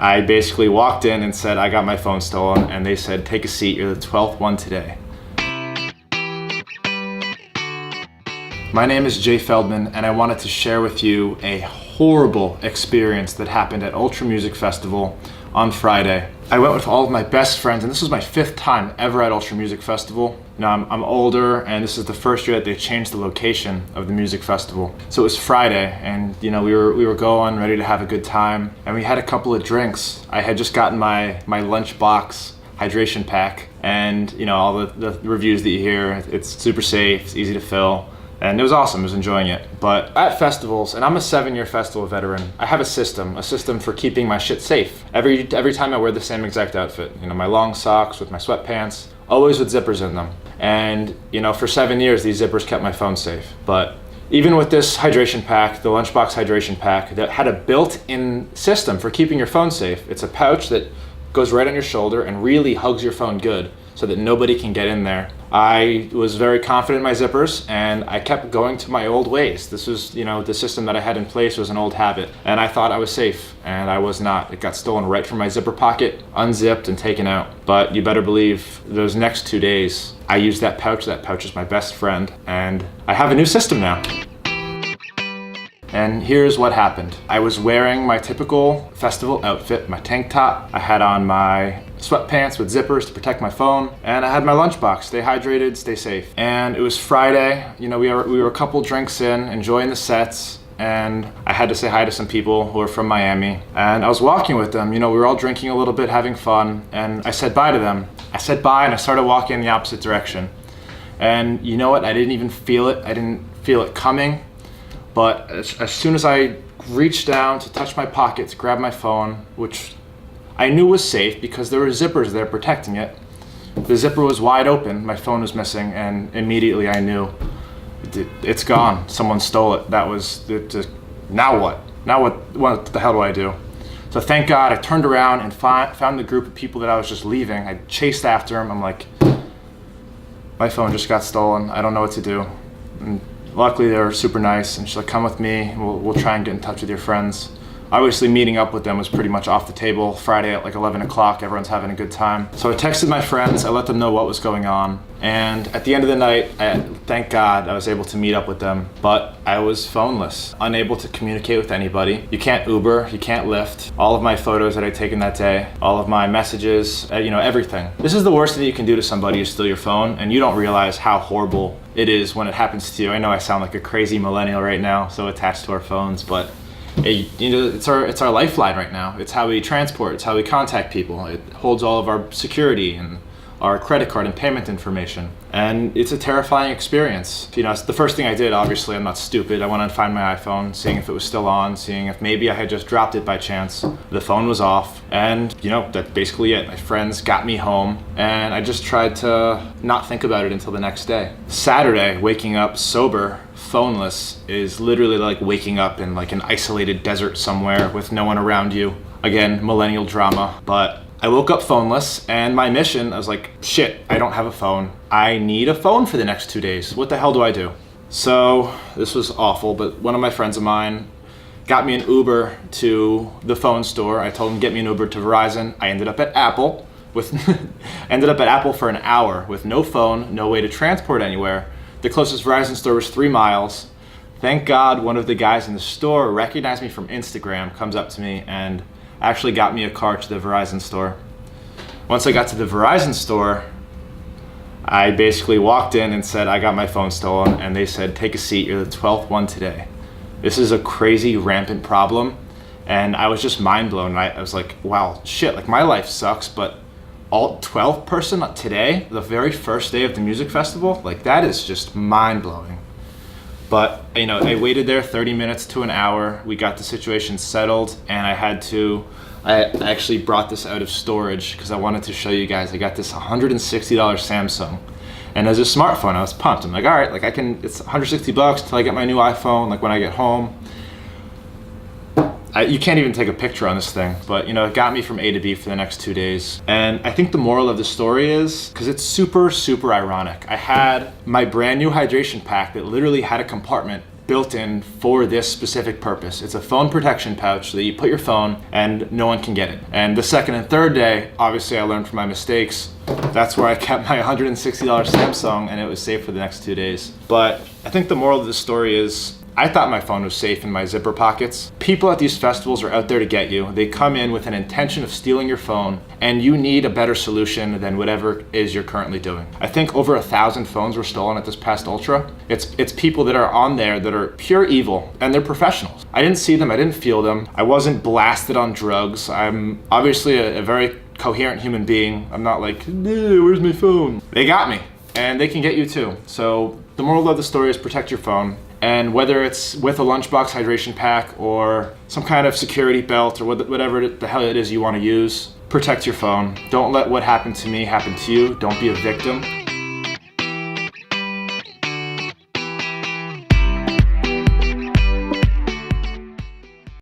I basically walked in and said, I got my phone stolen, and they said, take a seat, you're the 12th one today. My name is Jay Feldman, and I wanted to share with you a horrible experience that happened at Ultra Music Festival on Friday. I went with all of my best friends, and this was my 5th time ever at Ultra Music Festival. You know, I'm older, and this is the first year that they changed the location of the music festival. So it was Friday, and you know, we were going, ready to have a good time, and we had a couple of drinks. I had just gotten my Lunchbox hydration pack, and you know, all the reviews that you hear, it's super safe, it's easy to fill. And it was awesome, I was enjoying it. But at festivals, and I'm a 7-year festival veteran, I have a system for keeping my shit safe. Every time I wear the same exact outfit. You know, my long socks with my sweatpants, always with zippers in them. And you know, for 7 years, these zippers kept my phone safe. But even with this hydration pack, the Lunchbox hydration pack, that had a built-in system for keeping your phone safe. It's a pouch that goes right on your shoulder and really hugs your phone good so that nobody can get in there. I was very confident in my zippers, and I kept going to my old ways. This was, you know, the system that I had in place was an old habit, and I thought I was safe, and I was not. It got stolen right from my zipper pocket, unzipped and taken out. But you better believe those next 2 days, I used that pouch. That pouch is my best friend, and I have a new system now. And here's what happened. I was wearing my typical festival outfit, my tank top. I had on my sweatpants with zippers to protect my phone, and I had my lunchbox. Stay hydrated, stay safe. And it was Friday. You know, we were a couple drinks in, enjoying the sets, and I had to say hi to some people who are from Miami. And I was walking with them. You know, we were all drinking a little bit, having fun, and I said bye to them. I said bye, and I started walking in the opposite direction. And you know what? I didn't even feel it. I didn't feel it coming. But as soon as I reached down to touch my pocket to grab my phone, which I knew was safe because there were zippers there protecting it, the zipper was wide open, my phone was missing, and immediately I knew it's gone. Someone stole it. That was it. Now what? Now what the hell do I do? So thank God I turned around and found the group of people that I was just leaving. I chased after them. I'm like, my phone just got stolen. I don't know what to do. And luckily, they were super nice, and she's like, come with me, we'll try and get in touch with your friends. Obviously, meeting up with them was pretty much off the table. Friday at like 11 o'clock, everyone's having a good time. So I texted my friends, I let them know what was going on, and at the end of the night, thank God, I was able to meet up with them, but I was phoneless, unable to communicate with anybody. You can't Uber, you can't Lyft. All of my photos that I'd taken that day, all of my messages, you know, everything. This is the worst thing that you can do to somebody is steal your phone, and you don't realize how horrible it is when it happens to you. I know I sound like a crazy millennial right now, so attached to our phones, but you know, it's our lifeline right now. It's how we transport, it's how we contact people. It holds all of our security and our credit card and payment information. And it's a terrifying experience. You know, it's the first thing I did, obviously, I'm not stupid. I went and found my iPhone, seeing if it was still on, seeing if maybe I had just dropped it by chance. The phone was off, and you know, that's basically it. My friends got me home, and I just tried to not think about it until the next day. Saturday, waking up sober, phoneless, is literally like waking up in like an isolated desert somewhere with no one around you. Again, millennial drama, but I woke up phoneless, and my mission, I was like, shit, I don't have a phone. I need a phone for the next 2 days. What the hell do I do? So this was awful, but one of my friends of mine got me an Uber to the phone store. I told him, get me an Uber to Verizon. I ended up at Apple for an hour with no phone, no way to transport anywhere. The closest Verizon store was 3 miles. Thank God one of the guys in the store recognized me from Instagram, comes up to me, and actually got me a car to the Verizon store. Once I got to the Verizon store, I basically walked in and said, I got my phone stolen, and they said, take a seat, you're the 12th one today. This is a crazy, rampant problem, and I was just mind blown. I was like, wow, shit, like my life sucks, but all 12th person today, the very first day of the music festival, like that is just mind blowing. But you know, I waited there 30 minutes to an hour. We got the situation settled, and I actually brought this out of storage because I wanted to show you guys. I got this $160 Samsung, and as a smartphone, I was pumped. I'm like, all right, like it's $160 till I get my new iPhone. Like when I get home, you can't even take a picture on this thing, but you know, it got me from A to B for the next 2 days. And I think the moral of the story is, because it's super, super ironic, I had my brand new hydration pack that literally had a compartment built in for this specific purpose. It's a phone protection pouch so that you put your phone and no one can get it. And the second and third day, obviously I learned from my mistakes. That's where I kept my $160 Samsung, and it was safe for the next 2 days. But I think the moral of the story is, I thought my phone was safe in my zipper pockets. People at these festivals are out there to get you. They come in with an intention of stealing your phone, and you need a better solution than whatever it is you're currently doing. I think over 1,000 phones were stolen at this past Ultra. It's people that are on there that are pure evil, and they're professionals. I didn't see them, I didn't feel them. I wasn't blasted on drugs. I'm obviously a very coherent human being. I'm not like, where's my phone? They got me, and they can get you too. So the moral of the story is protect your phone. And whether it's with a Lunchbox hydration pack or some kind of security belt or whatever the hell it is you want to use, protect your phone. Don't let what happened to me happen to you. Don't be a victim.